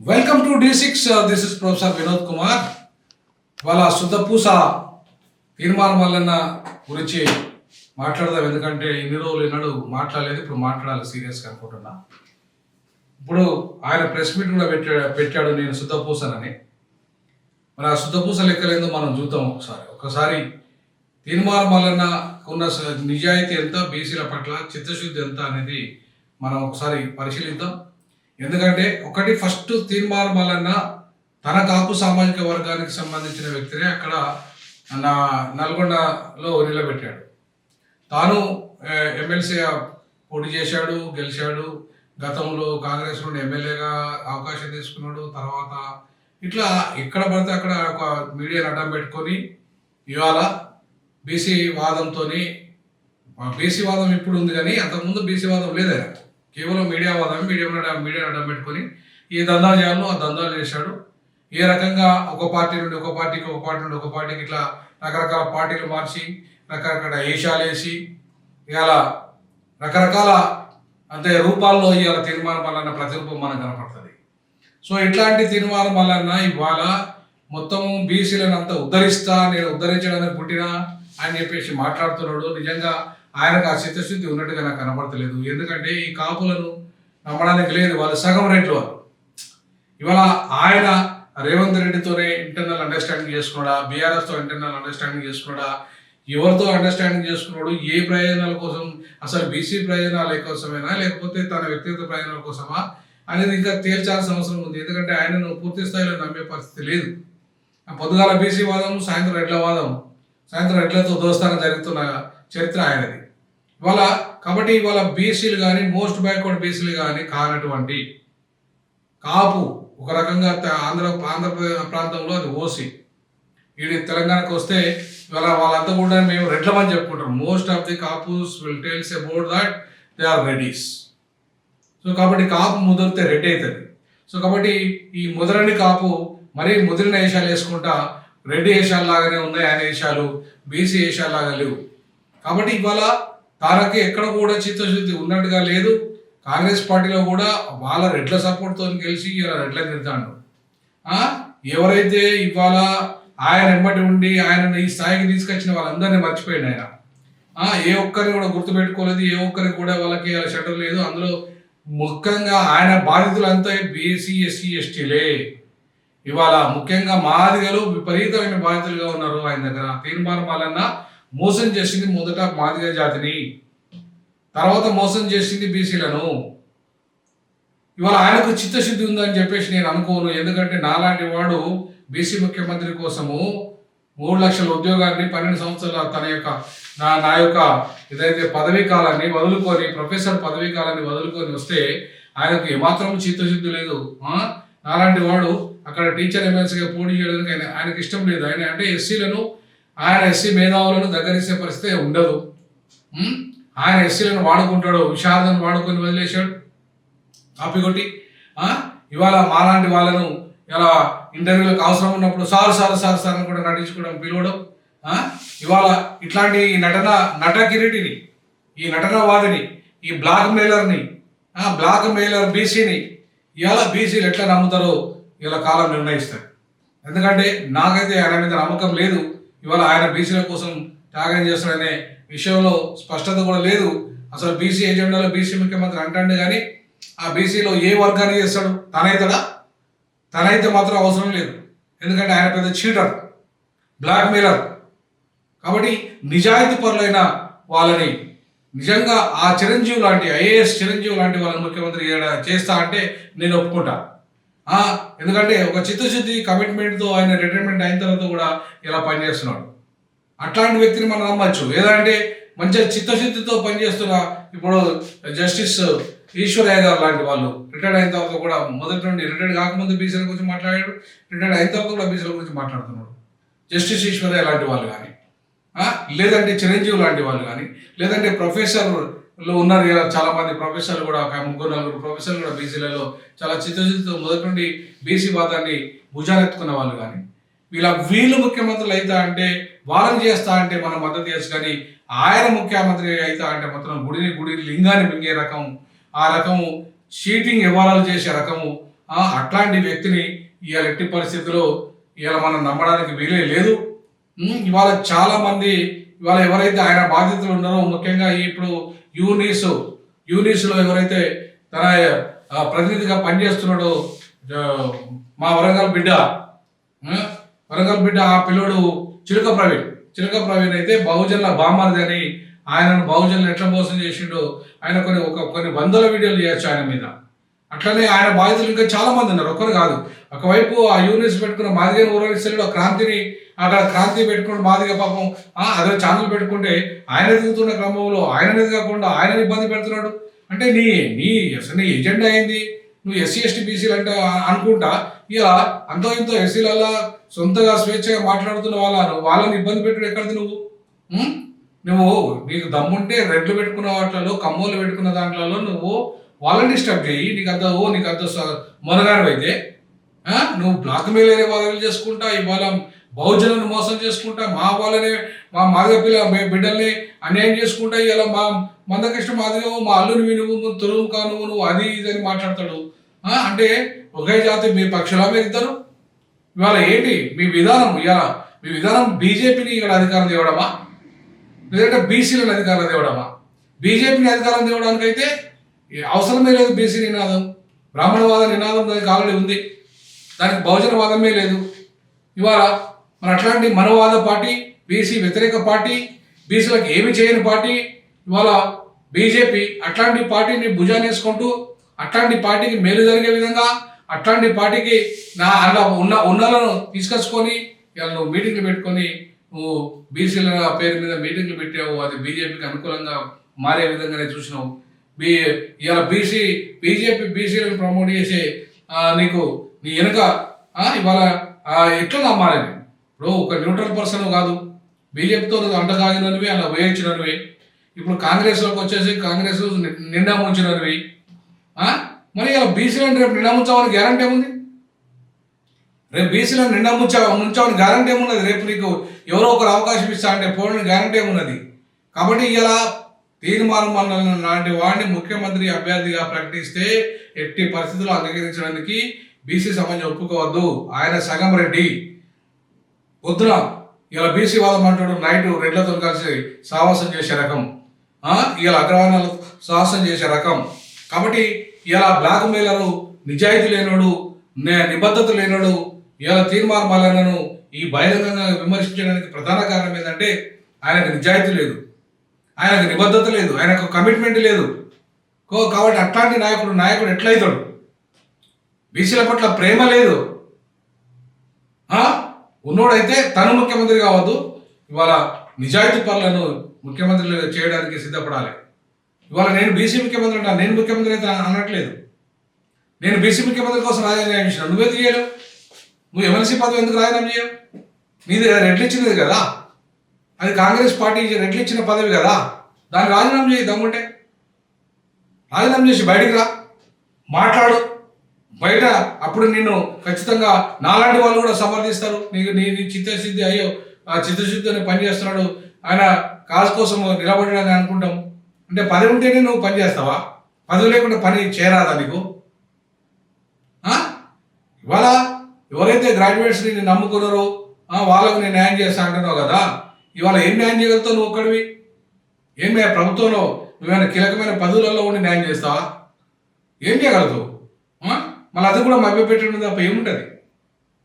Welcome to D6. This is professor Vinod Kumar. వాళ్ళ శుద్ధపూస తీర్మానం వలన గురించి మాట్లాడదాం. ఎందుకంటే ఇన్ని రోజులు ఈనాడు మాట్లాడలేదు, ఇప్పుడు మాట్లాడాలి సీరియస్గా అనుకుంటున్నా. ఇప్పుడు ఆయన ప్రెస్ మీట్ కూడా పెట్టాడు నేను శుద్ధపూసనని. మరి ఆ శుద్ధపూస లెక్కలేదో మనం చూద్దాం. ఒకసారి తీర్మానం వలన ఉన్న నిజాయితీ ఎంత, బీసీల పట్ల చిత్తశుద్ధి ఎంత అనేది మనం ఒకసారి పరిశీలిద్దాం. ఎందుకంటే ఒకటి ఫస్ట్ తీర్మానం వలన తన కాపు సామాజిక వర్గానికి సంబంధించిన వ్యక్తినే అక్కడ నల్గొండలో నిలబెట్టాడు. తాను ఎమ్మెల్సీ పోటీ చేశాడు, గెలిచాడు. గతంలో కాంగ్రెస్ నుండి ఎమ్మెల్యేగా అవకాశం తీసుకున్నాడు. తర్వాత ఇట్లా ఎక్కడ పడితే అక్కడ ఒక మీడియాని అడ్డం పెట్టుకొని ఇవాళ బీసీ వాదంతో, బీసీ వాదం ఇప్పుడు ఉంది కానీ అంతకుముందు బీసీ వాదం లేదు. ఆయన కేవలం మీడియా వాదం, మీడియాని అడ్డం పెట్టుకొని ఈ దందాలు చేయాలో ఆ దందాలు చేశాడు. ఏ రకంగా ఒక పార్టీ నుండి ఒక పార్టీకి, ఒక పార్టీ నుండి ఒక పార్టీకి ఇట్లా రకరకాల పార్టీలు మార్చి రకరకాల వేషాలు వేసి ఇవాళ రకరకాల అంటే రూపాల్లో ఇవాళ తీర్మానం వలన ప్రతిరూపం మనకు కనపడుతుంది. సో ఇట్లాంటి తీర్మానం వలన ఇవాళ మొత్తం బీసీలను అంతా ఉద్ధరిస్తా, నేను ఉద్ధరించడానికి పుట్టినా అని చెప్పేసి మాట్లాడుతున్నాడు. నిజంగా ఆయనకు ఆ చిత్తశుద్ధి ఉన్నట్టుగా నాకు కనపడతలేదు. ఎందుకంటే ఈ కాపులను నమ్మడానికి లేదు, వాళ్ళు సగం రేట్లు వాళ్ళు. ఇవాళ ఆయన రేవంత్ రెడ్డితోనే ఇంటర్నల్ అండర్స్టాండింగ్ చేసుకున్నాడా, బీఆర్ఎస్తో ఇంటర్నల్ అండర్స్టాండింగ్ చేసుకున్నాడా, ఎవరితో అండర్స్టాండింగ్ చేసుకున్నాడు, ఏ ప్రయోజనాల కోసం, అసలు బీసీ ప్రయోజనాల కోసమేనా లేకపోతే తన వ్యక్తిగత ప్రయోజనాల కోసమా అనేది ఇంకా తేల్చాల్సిన అవసరం ఉంది. ఎందుకంటే ఆయనను పూర్తి స్థాయిలో నమ్మే పరిస్థితి లేదు. పొద్దుగాల బీసీ వాదం, సాయంత్రం రెడ్ల వాదం, సాయంత్రం రెడ్లతో దోస్తానం జరుగుతున్న చరిత్ర ఆయనది. కాబట్టి ఇవాళ బీసీలు కానీ, మోస్ట్ బ్యాక్వర్డ్ బీసీలు కానీ కానటువంటి కాపు, ఒక రకంగా ఆంధ్ర ప్రాంతంలో అది ఓసీ, ఇది తెలంగాణకు వస్తే ఇవాళ వాళ్ళంతా కూడా మేము రెడ్లమని చెప్పుకుంటాం. Most of the Kapus will tells about that they are Reddys. So కాబట్టి కాపు ముదిరితే రెడ్డి అవుతుంది. సో కాబట్టి ఈ ముదరని కాపు మరీ ముదిరిన వేషాలు వేసుకుంటా రెడ్డి వేషాలు లాగానే ఉన్నాయి ఆయన వేషాలు, బీసీ వేషాలు లాగా లేవు. కాబట్టి ఇవాళ తనకి ఎక్కడ కూడా చిత్తశుద్ధి ఉన్నట్టుగా లేదు. కాంగ్రెస్ పార్టీలో కూడా వాళ్ళ రెడ్ల సపోర్ట్తో గెలిచి ఇలా రెడ్ల నిలుతాడు. ఎవరైతే ఇవాళ ఆయన ఎమ్మటి ఉండి ఆయన ఈ స్థాయికి తీసుకొచ్చిన వాళ్ళందరినీ మర్చిపోయాడు ఆయన. ఏ ఒక్కరిని కూడా గుర్తుపెట్టుకోలేదు, ఏ ఒక్కరికి కూడా వాళ్ళకి షటర్ లేదు. అందులో ముఖ్యంగా ఆయన బాధితులంతా బీసీ, ఎస్సీ, ఎస్టీలే. ఇవాళ ముఖ్యంగా మాదిగలు విపరీతమైన బాధితులుగా ఉన్నారు ఆయన దగ్గర. తీర్మానం వలన మోసం చేసింది మొదట మాదిగ జాతిని, తర్వాత మోసం చేసింది బీసీలను. ఇవాళ ఆయనకు చిత్తశుద్ధి ఉందని చెప్పేసి నేను అనుకోను. ఎందుకంటే నాలాంటి వాడు బీసీ ముఖ్యమంత్రి కోసము 3 లక్షల ఉద్యోగాన్ని 12 సంవత్సరాల తన యొక్క నా యొక్క ఏదైతే పదవీ కాలాన్ని వదులుకొని, ప్రొఫెసర్ పదవీ కాలాన్ని వదులుకొని వస్తే ఆయనకు ఏమాత్రం చిత్తశుద్ధి లేదు. నాలాంటి వాడు అక్కడ టీచర్ ఎమ్మెల్సీగా పోటీ చేయడానికి ఆయనకు ఇష్టం లేదు. ఆయన అంటే ఎస్సీలను, ఆయన ఎస్సీ మేధావులను దగ్గరిసే పరిస్థితి ఉండదు. ఆయన ఎస్సీలను వాడుకుంటాడు, విశారదను వాడుకొని వదిలేశాడు కాపీ కొట్టి. ఇవాళ మాలాంటి వాళ్ళను ఇలా ఇంటర్వ్యూలకు అవసరం ఉన్నప్పుడు సార్ సార్ సార్ సార్ అని కూడా నటించుకోవడం, పిలవడం. ఇవాళ ఇట్లాంటి నట కిరీటిని, ఈ నటనవాదిని, ఈ బ్లాక్ మెయిలర్ బీసీని ఇవాళ బీసీలు ఎట్లా నమ్ముతారో ఇలా కాలం నిర్ణయిస్తారు. ఎందుకంటే నాకైతే ఆయన మీద నమ్మకం లేదు. ఇవాళ ఆయన బీసీల కోసం త్యాగం చేస్తాడనే విషయంలో స్పష్టత కూడా లేదు. అసలు బీసీ ఎజెండాలో బీసీ ముఖ్యమంత్రి అంటాడు కానీ ఆ బీసీలో ఏ వర్గాన్ని చేస్తాడు? తనైతే మాత్రం అవసరం లేదు. ఎందుకంటే ఆయన పెద్ద చీటర్, బ్లాక్ మెయిలర్. కాబట్టి నిజాయితీ పరులైన వాళ్ళని నిజంగా ఆ చిరంజీవి లాంటి, ఐఏఎస్ చిరంజీవి లాంటి వాళ్ళని ముఖ్యమంత్రి చేస్తా అంటే నేను ఒప్పుకుంటా. ఎందుకంటే ఒక చిత్తశుద్ధి, కమిట్మెంట్తో ఆయన రిటైర్మెంట్ అయిన తర్వాత కూడా ఇలా పనిచేస్తున్నాడు. అట్లాంటి వ్యక్తిని మనం నమ్మచ్చు. ఏదంటే మంచిగా చిత్తశుద్ధితో పనిచేస్తున్న ఇప్పుడు జస్టిస్ ఈశ్వరయ్య గారు లాంటి వాళ్ళు రిటైర్డ్ అయిన తర్వాత కూడా, మొదటి నుండి రిటైర్డ్ కాకముందు బీసీల గురించి మాట్లాడాడు, రిటైర్డ్ అయిన తర్వాత కూడా బీసీల గురించి మాట్లాడుతున్నాడు. జస్టిస్ ఈశ్వరయ్య లాంటి వాళ్ళు కానీ, లేదంటే చిరంజీవి లాంటి వాళ్ళు కానీ, లేదంటే ప్రొఫెసర్లు ఉన్నారు కదా చాలా మంది ప్రొఫెసర్లు కూడా, 3-4 ప్రొఫెసర్లు కూడా బీసీలలో చాలా చిత్తశుద్ధితో మొదటి నుండి బీసీ వాదాన్ని భుజానెత్తుకున్న వాళ్ళు కానీ, వీళ్ళు ముఖ్యమంత్రులు అవుతా అంటే, వాళ్ళని చేస్తా అంటే మనం మద్దతు చేయొచ్చు. కానీ ఆయన ముఖ్యమంత్రి అవుతా అంటే మాత్రం గుడి లింగాన్ని మింగే రకం, ఆ రకము చీటింగ్ వ్యవహారాలు చేసే రకము, అట్లాంటి వ్యక్తిని ఇవాళ ఎట్టి పరిస్థితుల్లో ఇవాళ మనం నమ్మడానికి వీలే లేదు. ఇవాళ చాలా మంది ఇవాళ ఎవరైతే ఆయన బాధితులు ఉన్నారో, ముఖ్యంగా ఇప్పుడు యూనిస్లో ఎవరైతే తన ప్రతినిధిగా పనిచేస్తున్నాడో మా వరంగల్ బిడ్డ ఆ పిల్లోడు చిలుక ప్రవీణ్ అయితే బహుజనుల బామ్మర్ది అని ఆయనను బహుజనులు ఎట్లా మోసం చేసిండో ఆయన కొన్ని వందల వీడియోలు చేయొచ్చు ఆయన మీద. అట్లనే ఆయన బాధితులు ఇంకా చాలా మంది ఉన్నారు, ఒక్కరు కాదు. ఒకవైపు ఆ యూనిస్ పెట్టుకున్న మాదిగని ఊరడిస్తాడు, క్రాంతిని అక్కడ క్రాంతి పెట్టుకున్న మాదిగ పాపం అదే ఛానల్ పెట్టుకుంటే ఆయన ఎదుగుతున్న క్రమంలో ఆయన కాకుండా ఆయనని ఇబ్బంది పెడుతున్నాడు. అంటే అసలు నీ ఎజెండా ఏంది? నువ్వు ఎస్సీ ఎస్టీ బీసీలు అంటే అనుకుంటా ఇలా అంతో ఇంతో ఎస్సీలలో సొంతగా స్వేచ్ఛగా మాట్లాడుతున్న వాళ్ళని ఇబ్బంది పెట్టుడు ఎక్కడిది? నువ్వు నీకు దమ్ముంటే రెడ్లు పెట్టుకున్న వాటిలో, కమ్మోలు పెట్టుకున్న దాంట్లో నువ్వు వాళ్ళని డిస్టర్బ్ చేయి. నీకు అంత మొనగాడు అయితే నువ్వు బ్లాక్ మెయిల్ అనే వాళ్ళని చేసుకుంటా, ఇవాళ బహుజనులను మోసం చేసుకుంటా, మా వాళ్ళని మా మాదిగ బిడ్డల్ని అన్యాయం చేసుకుంటా, ఇలా మా మందకృష్ణ మాదిగ మా అల్లుని వినువు తురుము కాను నువ్వు అది ఇదని మాట్లాడతాడు. అంటే ఒకే జాతి మీ పక్షులా మీరు ఇద్దరు. ఇవాళ ఏంటి మీ విధానం? బీజేపీని ఇక్కడ అధికారం తేవడమా, లేదంటే బీసీలను అధికారం తేవడమా? బీజేపీని అధికారం తేవడానికి అయితే అవసరమే లేదు. బీసీ నినాదం, బ్రాహ్మణవాద నినాదం దానికి ఆల్రెడీ ఉంది, దానికి బహుజనవాదమే లేదు. ఇవాళ మన అట్లాంటి మనవాద పార్టీ, బీసీ వ్యతిరేక పార్టీ, బీసీలకు ఏమి చేయని పార్టీ ఇవాళ బీజేపీ. అట్లాంటి పార్టీని భుజానేసుకుంటూ, అట్లాంటి పార్టీకి మేలు జరిగే విధంగా, అట్లాంటి పార్టీకి అలా ఉన్నలను తీసుకొచ్చుకొని ఇవాళ నువ్వు మీటింగ్లు పెట్టుకొని నువ్వు బీసీల పేరు మీద మీటింగ్లు పెట్టావు. అది బీజేపీకి అనుకూలంగా మారే విధంగానే చూసినావు. ఇవాళ బీజేపీ బీసీలను ప్రమోట్ చేసే నీకు నీ వెనుక ఇవాళ ఎట్లా నమ్మాలి? ఇప్పుడు ఒక న్యూట్రల్ పర్సన్ కాదు, బీజేపీతో అంటగాగినవి అలా వేయించినవి. ఇప్పుడు కాంగ్రెస్లోకి వచ్చేసి కాంగ్రెస్ నిండా ముంచినవి. మరి ఇలా బీసీలను రేపు నిండా ముంచామని గ్యారంటీ ఏముంది? రేపు బీసీలను నిండా ముంచామని గ్యారంటీ ఏమున్నది? రేపు నీకు ఎవరో ఒకరు అవకాశం ఇస్తా అంటే పోవడానికి గ్యారంటీ ఏమున్నది? కాబట్టి ఇలా తీర్మానం లాంటి వాడిని ముఖ్యమంత్రి అభ్యర్థిగా ప్రకటిస్తే ఎట్టి పరిస్థితుల్లో అంగీకరించడానికి బీసీ సమాజం ఒప్పుకోవద్దు. ఆయన సగం రెడ్డి, పొద్దున ఇలా బీసీ వాదం అంటాడు, నైట్ రెడ్లతో కలిసి సాహసం చేసే రకం, ఇలా అగ్రవర్ణాలు సాహసం చేసే రకం. కాబట్టి ఇలా బ్లాక్ మెయిలరు, నిజాయితీ లేనోడు, నిబద్ధత లేనోడు ఇలా తీర్మానం ఈ బహిరంగంగా విమర్శించడానికి ప్రధాన కారణం ఏంటంటే ఆయనకు నిజాయితీ లేదు, ఆయనకు నిబద్ధత లేదు, ఆయనకు కమిట్మెంట్ లేదు. కాబట్టి అట్లాంటి నాయకుడు ఎట్లయితాడు? బీసీల పట్ల ప్రేమ లేదు. ఉన్నోడైతే తను ముఖ్యమంత్రి కావద్దు, ఇవాళ నిజాయితీ పనులను ముఖ్యమంత్రులు చేయడానికి సిద్ధపడాలి. ఇవాళ నేను బీసీ ముఖ్యమంత్రి అంటా, నేను ముఖ్యమంత్రి అయితే అనట్లేదు. నేను బీసీ ముఖ్యమంత్రి కోసం రాజీనామా చేసిన, నువ్వే చేయలేవు. నువ్వు ఎమ్మెల్సీ పదవి ఎందుకు రాజీనామా చేయవు? నీది రెడ్లు ఇచ్చినది కదా, అది కాంగ్రెస్ పార్టీ రెడ్లు ఇచ్చిన పదవి కదా, దాన్ని రాజీనామా చేయి. దమ్ముంటే రాజీనామా చేసి బయటికి రా, మాట్లాడు బయట. అప్పుడు నిన్ను ఖచ్చితంగా నాలాంటి వాళ్ళు కూడా సమర్థిస్తారు. నీ చిత్తశుద్ధి అయ్యో చిత్తశుద్ధిని పనిచేస్తున్నాడు, ఆయన కాజు కోసం నిలబడ్డాడని అనుకుంటాం. అంటే పదవి ఉంటేనే నువ్వు పని చేస్తావా? పదవి లేకుండా పని చేయరాదా నీకు? ఇవాళ ఎవరైతే గ్రాడ్యుయేట్స్ ని నమ్ముకున్నారో వాళ్ళకు నేను న్యాయం చేస్తా అంటున్నావు కదా, ఇవాళ ఏం న్యాయం చేయగలుగుతావు నువ్వు? ఒక్కడివి ఏమి ప్రభుత్వంలో నువ్వేమైనా కీలకమైన పదవులలో ఉండి న్యాయం చేస్తావా? ఏం చేయగలుగుతావు? మళ్ళీ అది కూడా మభ్యపెట్టడం తప్ప ఏముంటుంది?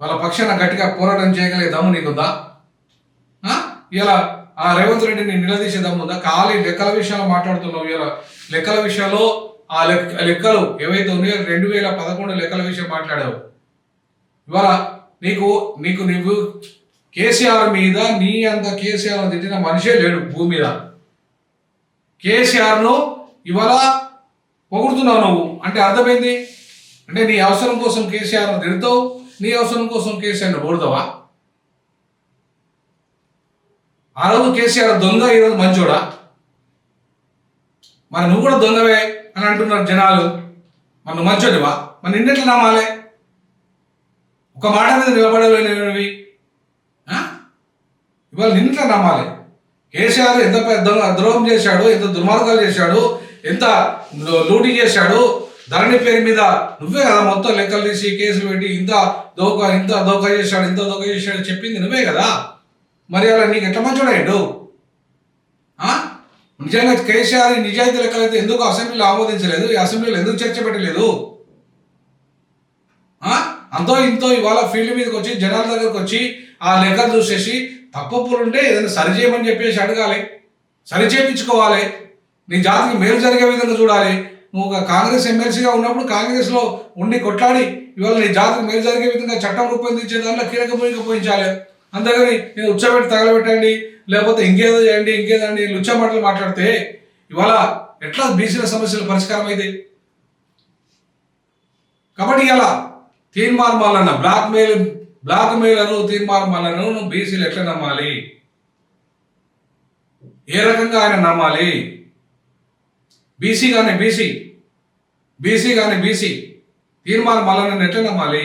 వాళ్ళ పక్షాన గట్టిగా పోరాటం చేయగలిగే దమ్ము నీకుందా? ఇలా ఆ రేవంత్ రెడ్డిని నిలదీసే దమ్ముందా? ఖాళీ లెక్కల విషయాలు మాట్లాడుతున్నావు. ఇలా లెక్కల విషయాల్లో ఆ లెక్కలు ఏవైతే ఉన్నాయో 2011 లెక్కల విషయం మాట్లాడావు. ఇవాళ నీవు కేసీఆర్ మీద నీ అంత కేసీఆర్ తిట్టిన మనిషే లేడు భూమి మీద. కేసీఆర్ను ఇవాళ పొగుడుతున్నావు నువ్వు అంటే అర్థమైంది. అంటే నీ అవసరం కోసం కేసీఆర్ను తిడతావు, నీ అవసరం కోసం కేసీఆర్ను పొగుడతావా? ఆ రోజు కేసీఆర్ దొంగ, ఈరోజు మంచోడా? మరి నువ్వు కూడా దొంగవే అని అంటున్నారు జనాలు. మరి నువ్వు మంచోడివా? మరి నిన్నెట్లా నమ్మాలి? ఒక మాట మీద నిలబడలేనివి ఇవాళ నిన్నెట్లా నమ్మాలి? కేసీఆర్ ఎంత ద్రోహం చేశాడు, ఎంత దుర్మార్గాలు చేశాడు, ఎంత లూటీ చేశాడు, ధరణి పేరు మీద నువ్వే కదా మొత్తం లెక్కలు తీసి కేసులు పెట్టి ఇంత దోకా చేశాడు చెప్పింది నువ్వే కదా. మరి అలా నీకు ఎట్లా మంచోడాడు? నిజంగా కేసీఆర్ నిజాయితీ లెక్కలైతే ఎందుకు అసెంబ్లీలో ఆమోదించలేదు? ఈ అసెంబ్లీలో ఎందుకు చర్చ పెట్టలేదు? అంతో ఇంతో ఇవాళ ఫీల్డ్ మీదకి వచ్చి జనాల దగ్గరకు వచ్చి ఆ లెక్కలు చూసేసి తప్పులుంటే ఏదైనా సరిచేయమని చెప్పేసి అడగాలి, సరిచేయించుకోవాలి, నీ జాతికి మేలు జరిగే విధంగా చూడాలి. నువ్వు ఒక కాంగ్రెస్ ఎమ్మెల్సీగా ఉన్నప్పుడు కాంగ్రెస్లో ఉండి కొట్లాడి ఇవాళ నీ జాతికి మేలు జరిగే విధంగా చట్టం రూపొందించే దాంట్లో కీలక భూమిక పోయించాలి. అంతేగాని నేను ఉచ్చబెట్టి తగలబెట్టండి లేకపోతే ఇంకేదో చేయండి ఇంకేదండి లుచ్చ మాటలు మాట్లాడితే ఇవాళ ఎట్లా బీసీల సమస్యల పరిష్కారం అయితే? కాబట్టి ఇలా తీర్మార్ మల్లన్న బ్లాక్ మెయిలరు తీర్మార్ మల్లన్నను బీసీలు ఎట్లా నమ్మాలి? ఏ రకంగా ఆయన నమ్మాలి? బీసీ కానీ బీసీ తీర్మార్ మల్లన్నను ఎట్లా నమ్మాలి?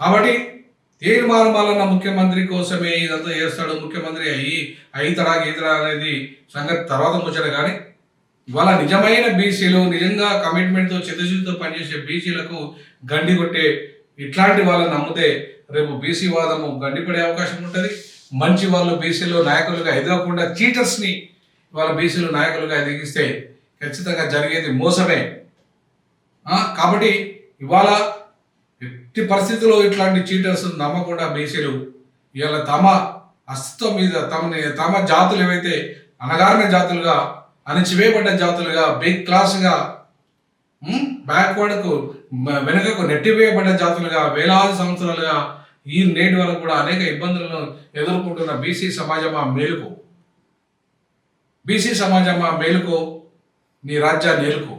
కాబట్టి తీర్మార్ మల్లన్న ముఖ్యమంత్రి కోసమే ఇదంతా చేస్తాడు, ముఖ్యమంత్రి అయితడా గీతడా అనేది సంగతి తర్వాత ముచ్చట. కానీ ఇవాళ నిజమైన బీసీలు, నిజంగా కమిట్మెంట్తో చిత్తశుద్ధితో పనిచేసే బీసీలకు గండి కొట్టే ఇట్లాంటి వాళ్ళని నమ్మితే రేపు బీసీ వాదము గండిపడే అవకాశం ఉంటుంది. మంచి వాళ్ళు బీసీలో నాయకులుగా ఎదగకుండా చీటర్స్ని ఇవాళ బీసీలు నాయకులుగా ఎదిగిస్తే ఖచ్చితంగా జరిగేది మోసమే. కాబట్టి ఇవాళ ఎట్టి పరిస్థితుల్లో ఇట్లాంటి చీటర్స్ నమ్మకుండా బీసీలు ఇవాళ తమ అస్తిత్వం మీద తమ జాతులు ఏవైతే అనగారిన జాతులుగా, అణచివేయబడ్డ జాతులుగా, బిగ్ క్లాస్గా, బ్యాక్వర్డ్కు వెనుకకు నెట్టివేయబడ్డ జాతులుగా వేలాది సంవత్సరాలుగా ఈ నేటి వరకు కూడా అనేక ఇబ్బందులను ఎదుర్కొంటున్న బీసీ సమాజమా మేలుకో, బీసీ సమాజమా మేలుకో, నీ రాజ్యాన్ని ఏలుకో.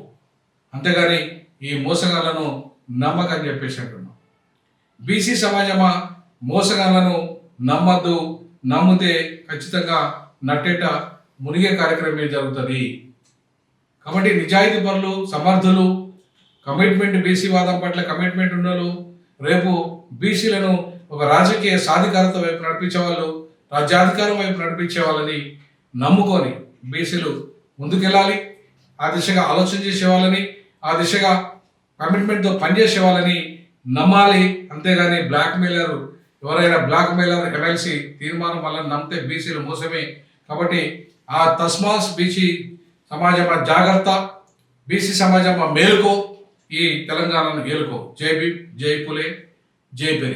అంతేగాని ఈ మోసగాళ్లను నమ్మకని చెప్పేసి అంటున్నాం. బీసీ సమాజమా మోసగాళ్లను నమ్మద్దు, నమ్మితే ఖచ్చితంగా నట్టేట మునిగే కార్యక్రమం జరుగుతుంది. కాబట్టి నిజాయితీ పరులు, సమర్థులు, కమిట్మెంట్, బీసీ వాదం పట్ల కమిట్మెంట్ ఉన్నోళ్ళు, రేపు బీసీలను ఒక రాజకీయ సాధికారత వైపు నడిపించే వాళ్ళు, రాజ్యాధికారం వైపు నడిపించే వాళ్ళని నమ్ముకొని బీసీలు ముందుకెళ్ళాలి. ఆ దిశగా ఆలోచన చేసే వాళ్ళని, ఆ దిశగా కమిట్మెంట్తో పనిచేసే వాళ్ళని నమ్మాలి. అంతేగాని ఎవరైనా బ్లాక్ మెయిలర్ ఎమ్మెల్సీ తీర్మానం వల్ల నమ్మితే బీసీలు మోసమే. కాబట్టి ఆ తస్మాస్ బీసీ సమాజమా జాగ్రత్త, బీసీ సమాజమా మేలుకో, ఈ తెలంగాణను ఏలుకో. జై భీమ్, జై పులే, జై పెరియార్.